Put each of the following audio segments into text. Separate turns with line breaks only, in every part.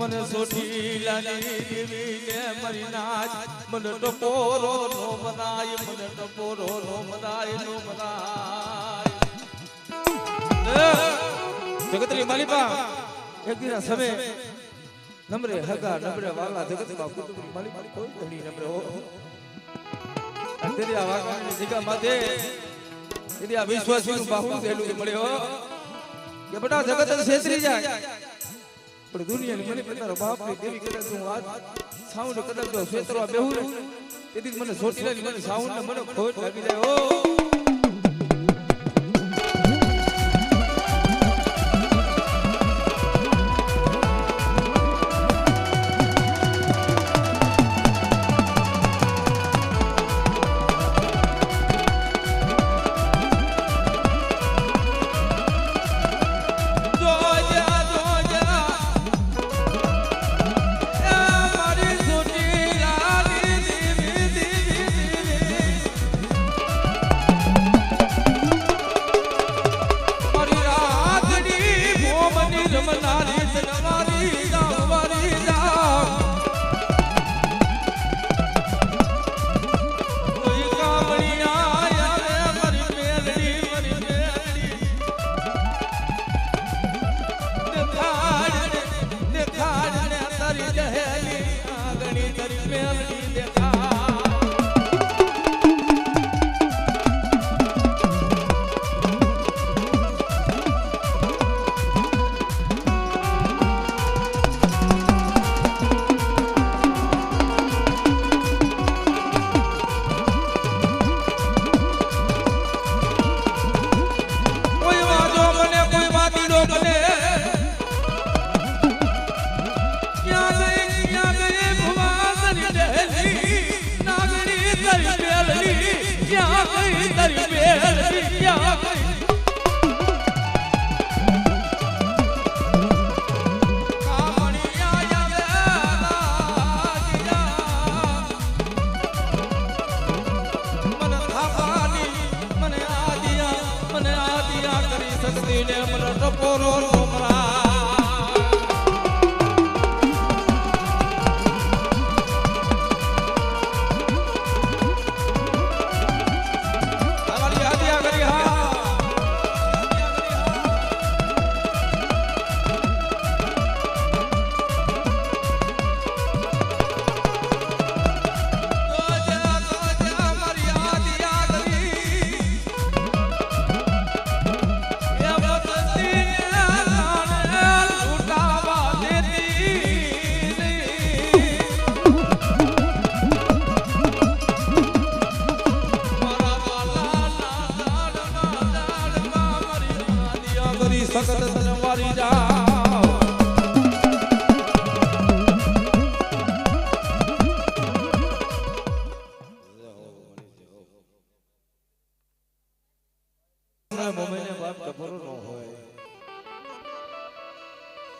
મને સોટી લાની દેવી ને મરી નાચ મને ટપોરો નો બનાય મને ટપોરો નો બનાય નો બનાય જગતની માલિકા એક દિના સમય નમરે હગા નમરે વાલા જગતમાં કુટુંબની માલિકા કોઈ ધણી નમરે હો તેરી આ વાગવાની જગ્યા માથે તેરી આ વિશ્વાસીનું બાહુ દેલું મળ્યો કે બટા જગત છેતરી જાય પણ દુનિયાની મને તારો બાપ ની દેવી કદાચ હું આજ સાઉન્ડ કદાચ જો છેતરવા બેહું ને તેથી મને સોટીલાની મને સાઉન્ડ ને મને ખોટ લાગી જાય ઓ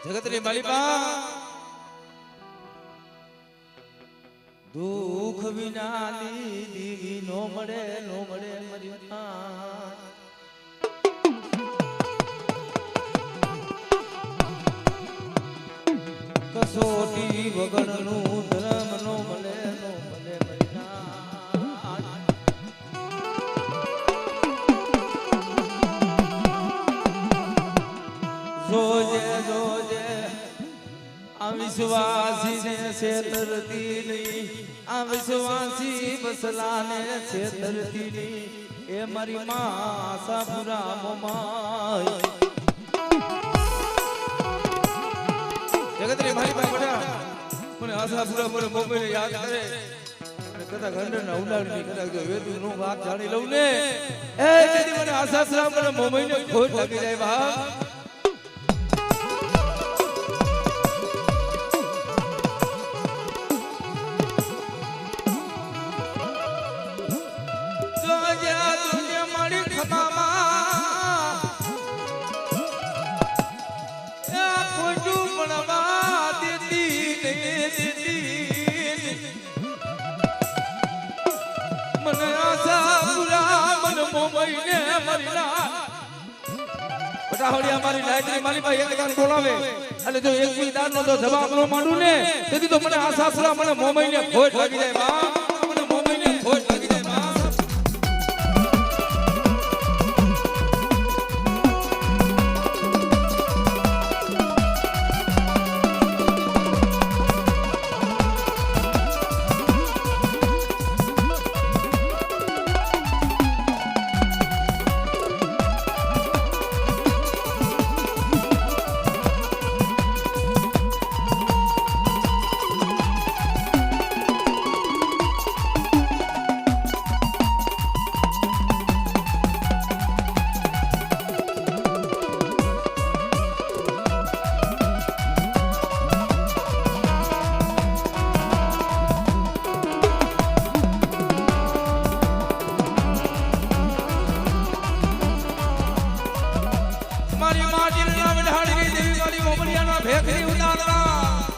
જગતની માલિકા દુઃખ વિના દીવી નો મળે મરી કસોટી વગરનું ધર્મ નો મળે જોજે આ વિશ્વાસી ને છેતરતી નહીં આ વિશ્વાસી બસલાને છેતરતી નહીં એ મારી માં સાપુરા મોમાય જગતની મારી પાસે બડા મને આશાપુરા મને મોબાઈલ યાદ કરે અને કદાચ ગંડરના ઉડાડની કદાચ જો વેદુ નું વાત જાણી લઉં ને એ તેથી મને આશાપુરા મને મોબાઈલ ને ખોટ લાગી જાય બા બટાવડિયા મારી નાયકની મારી પાસે એક દાન બોલાવે અને જો એક બી દાનનો તો જવાબ ન માંડું ને તેથી તો મને આશા પૂરા મને મોમઈને ખોટ લાગી જાય બા મને મોમઈને ખોટ લાગી જાય બા ભેખરી ઉતારવા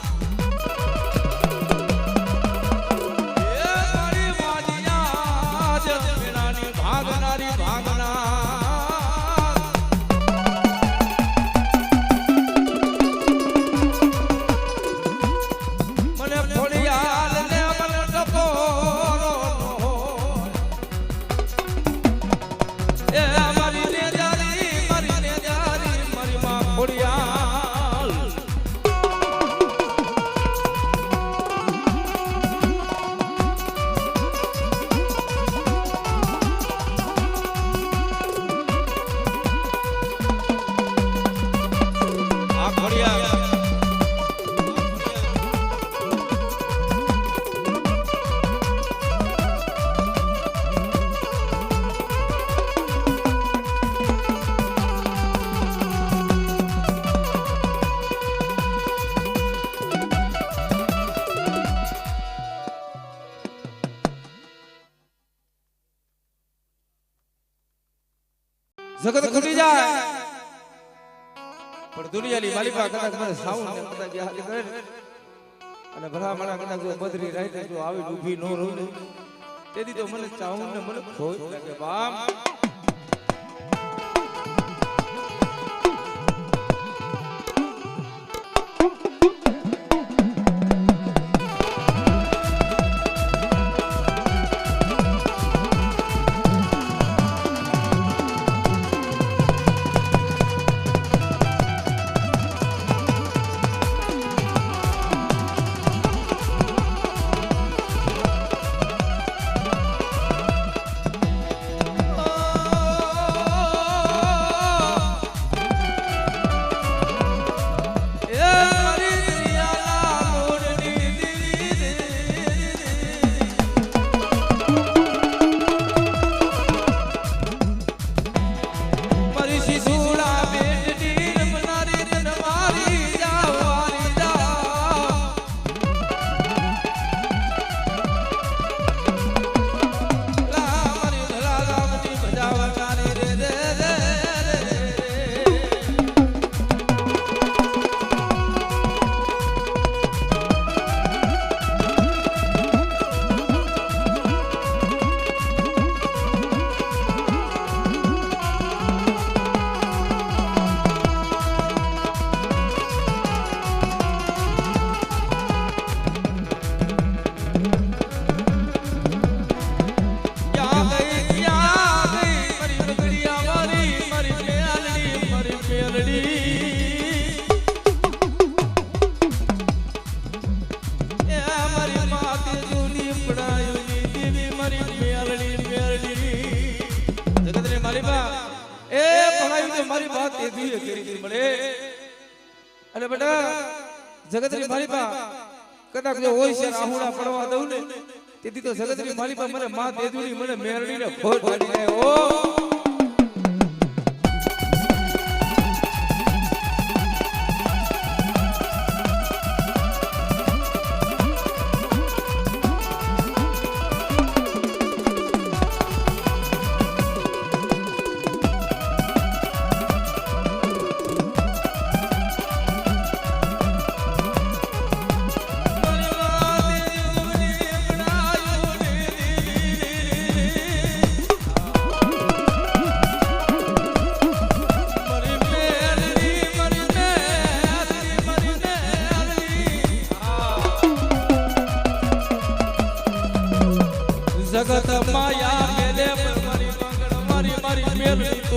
એ મારી માજીયા જ મેળાની ભાગનારી ભાગના મને ફોડિયાલ ને મને ટપોરો એ મારી નેજારી મારી માં ફોડિયા જગત ખૂટી જાય પણ દુનિયાની માલિકા કદાચ મને સાઉન્ડ ને કદાચ યાદ કરે અને ભરામણા કદાચ જો બદરી રાઈ જો આવી ઊભી નો રહું તેથી તો મને ચાહું ને મને ખોટ લાગે બાપ અરે બેટા જગતની માલિકા કદાચ જો હોય છે આહુડા પડવા દઉં ને તેથી તો જગતની માલિકા મને માં દેદુની મને મેરડીને ખોટ લાગી જાય ઓ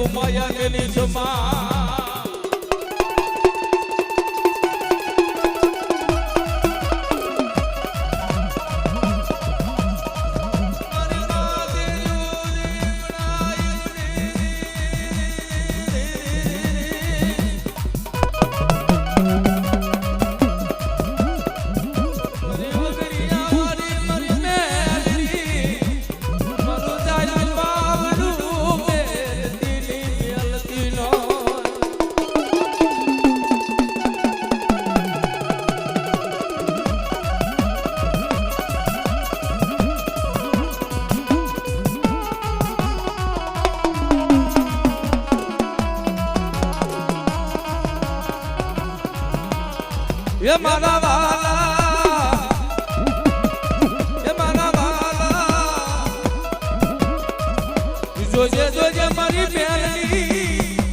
તું માયા મેલી સમા ये मारा वाला जोजे मारी बेलनी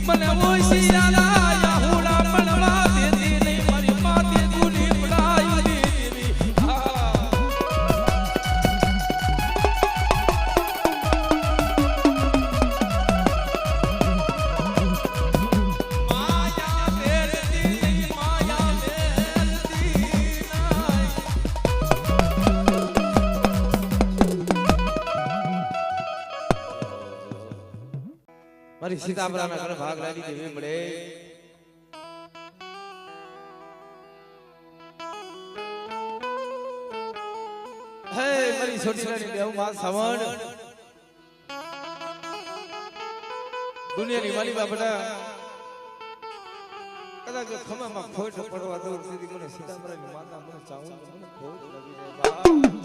मने ओसी याला याहुला मनवा देती नहीं मारी माते गुली बुलाई देवी माया बेलती नहीं माया મારી સીતાપરાના ઘર ભાગ લાગી દેવી મળે હે મારી છોટી નાની દેવ માં સાવણ દુનિયાની માલી બાપડા કદાચ ખમામાં ખોટ પડવા દઉં સુધી મને સીતાપરાની માતા મને ચાહું મને ખોટ લાગી જાય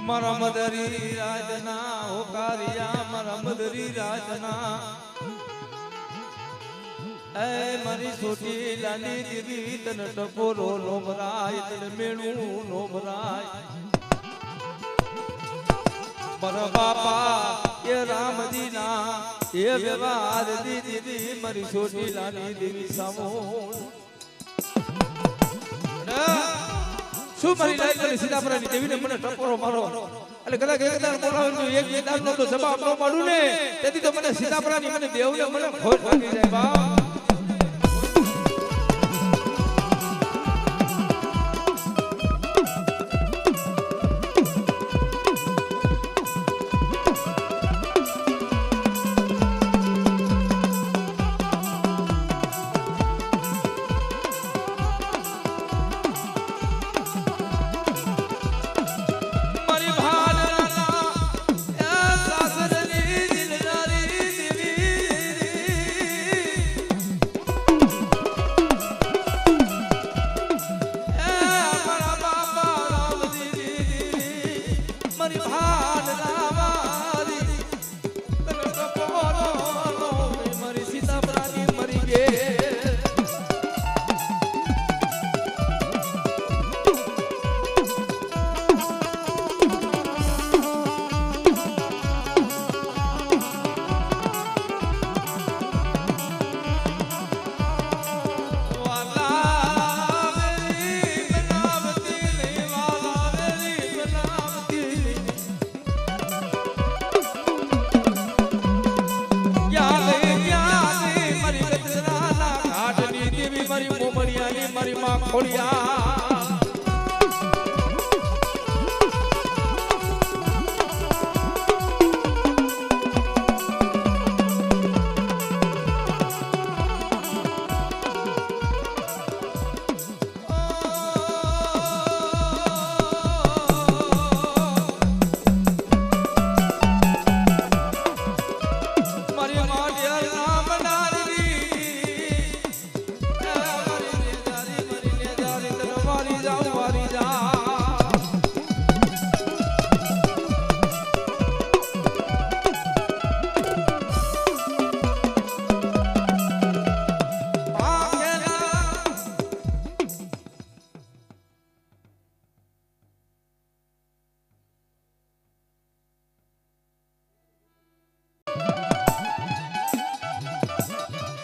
મારા મદરી રાજના હોકારિયા મારા મદરી રાજના એ મારી છોટી લાલી દીદી તને ટપોરો લોભરાય તને મેણું લોભરાય મારા બાપા એ રામદીના એ વ્યવહાર દીદી મારી છોટી લાલી દેવી સામો શું મારી લાઈ કરી સીતાપરાની દેવીને મને ટપોરો મારો એટલે કદાચ એકદાર બોલાવે તો એક દારનો તો જવાબ ન પાડું ને તેથી તો મને સીતાપરાની મને દેવને મને ખોટ લાગી જાય બા મારી માં ખોડિયા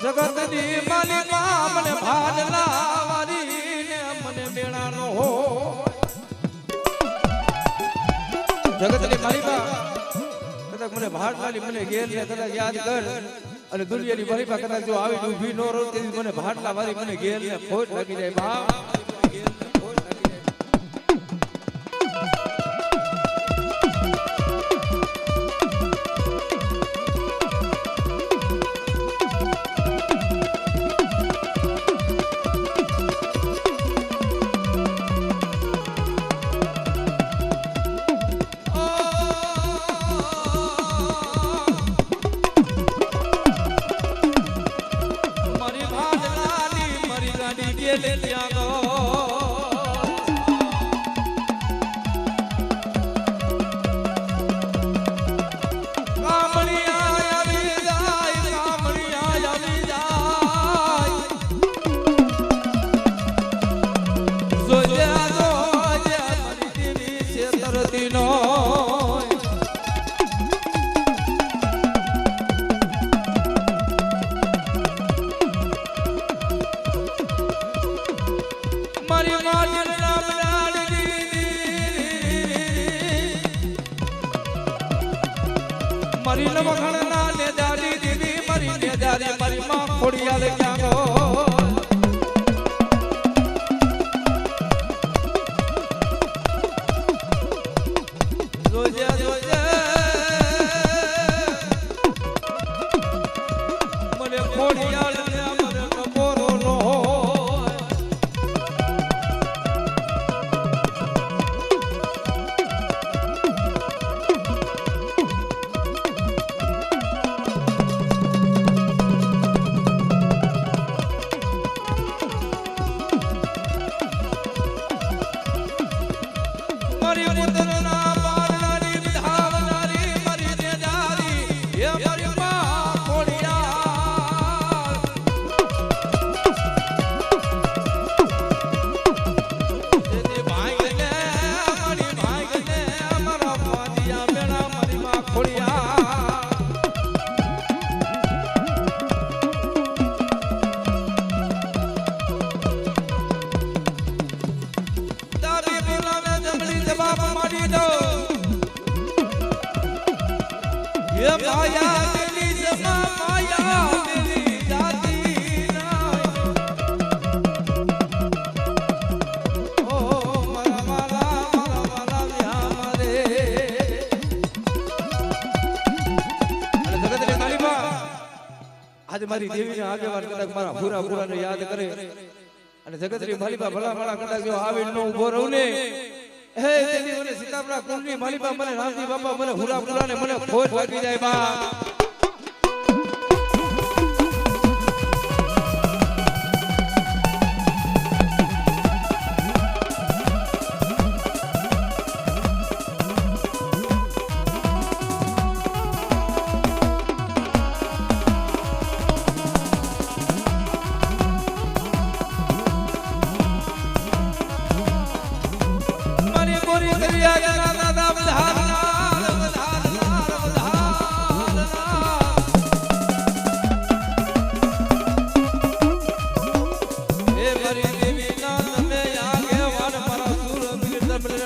જગતની માલિકા મને ભાડલા વારી ને મને બેણાનો હો ભાટલાની મને ઘેર ને કદાચ યાદ કર અને દુનિયાની મહિમા કદાચ જો આવી ઊભી ન રહો તેથી મને ભાટલા મારી મને ઘેર ને ખોટ લાગી જાય બાપ. મારી નમખણના ને દાદી દીદી મારી ને દાદી મારી માં ખોડિયાલ ક્યાં ગો જોજે જોજે મને ખોડિયાલ ને મને ટપોરો નો આજે મારી દેવીને આગેવાન કદાચ મારા પૂરા પૂરાને યાદ કરે અને જગતની માલિકા ભલા ભલા કદાચ જો આવી ન ઉભો રહું ને હે તેની મને સીતાપરા કુંડની માલિકા મને રામજી બાપા મને પૂરા પૂરાને મને ખોટ લાગી જાય બા.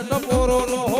ટપોરો નો